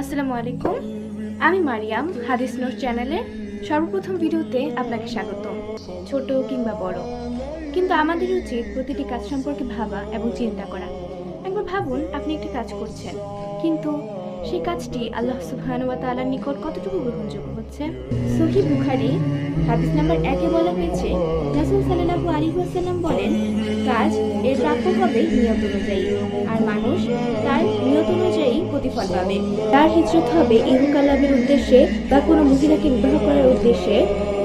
আসসালামু আলাইকুম। আমি মারিয়াম, হাদিস নোট চ্যানেলের সর্বপ্রথম ভিডিওতে আপনাকে স্বাগতম। ছোট কিংবা বড়, কিন্তু আমাদের উচিত প্রতিটি কাজ সম্পর্কে ভাবা এবং চিন্তা করা। একবার ভাবুন, আপনি একটি কাজ করছেন, কিন্তু সেই কাজটি আল্লাহ সুবহানাহু ওয়া তাআলার নিকট কতটুকু গ্রহণযোগ্য হচ্ছে। সহিহ বুখারী হাদিস নাম্বার 1-এ বলা হয়েছে, রাসূল সাল্লাল্লাহু আলাইহি ওয়াসাল্লাম বলেন, কাজ এর প্রাপ্য হবে নিয়ত অনুযায়ী, আর মানুষ তার নিয়ত অনুযায়ী প্রতিফল পাবে। তার হিজরত হবে ইহকাল লাভের উদ্দেশ্যে বা কোনো মহিলাকে বিবাহ করার উদ্দেশ্যে,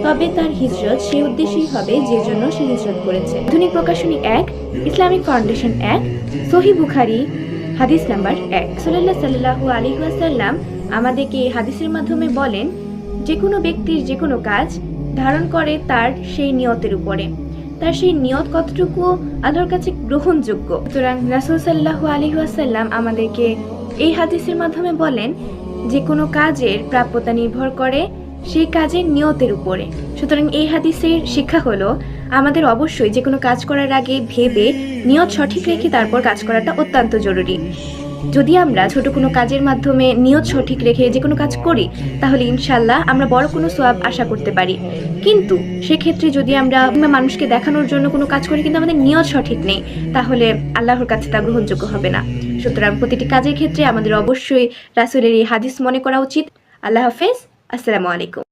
তবে তার হিজরত সেই উদ্দেশ্যেই হবে যে জন্য সে হিজরত করেছে। আধুনিক প্রকাশনী 1, ইসলামিক ফাউন্ডেশন 1, সহিহ বুখারী হাদিস নাম্বার 1। সাল্লাল্লাহু আলাইহি ওয়াসাল্লাম আমাদেরকে হাদিসের মাধ্যমে বলেন, যে কোনো ব্যক্তির যে কোনো কাজ ধারণ করে তার সেই নিয়তের উপরে, তার সেই নিয়ত কতটুকু আল্লাহর কাছে গ্রহণযোগ্য। সুতরাং রাসূল সাল্লাল্লাহু আলাইহি ওয়াসাল্লাম আমাদেরকে এই হাদিসের মাধ্যমে বলেন, যে কোনো কাজের প্রাপ্যতা নির্ভর করে সেই কাজের নিয়তের উপরে। সুতরাং এই হাদিসের শিক্ষা হলো, আমাদের অবশ্যই যে কোনো কাজ করার আগে ভেবে নিয়ত সঠিক রেখে তারপর কাজ করাটা অত্যন্ত জরুরি। যদি আমরা ছোট কোনো কাজের মাধ্যমে নিয়ত সঠিক রেখে যে কোনো কাজ করি, তাহলে ইনশাল্লাহ আমরা বড় কোনো সওয়াব আশা করতে পারি। কিন্তু সেক্ষেত্রে যদি আমরা মানুষকে দেখানোর জন্য কোনো কাজ করি কিন্তু আমাদের নিয়ত সঠিক নেই, তাহলে আল্লাহর কাছে তা গ্রহণযোগ্য হবে না। সুতরাং প্রতিটি কাজের ক্ষেত্রে আমাদের অবশ্যই রাসূলের এই হাদিস মনে করা উচিত। আল্লাহ হাফেজ। আসসালামু আলাইকুম।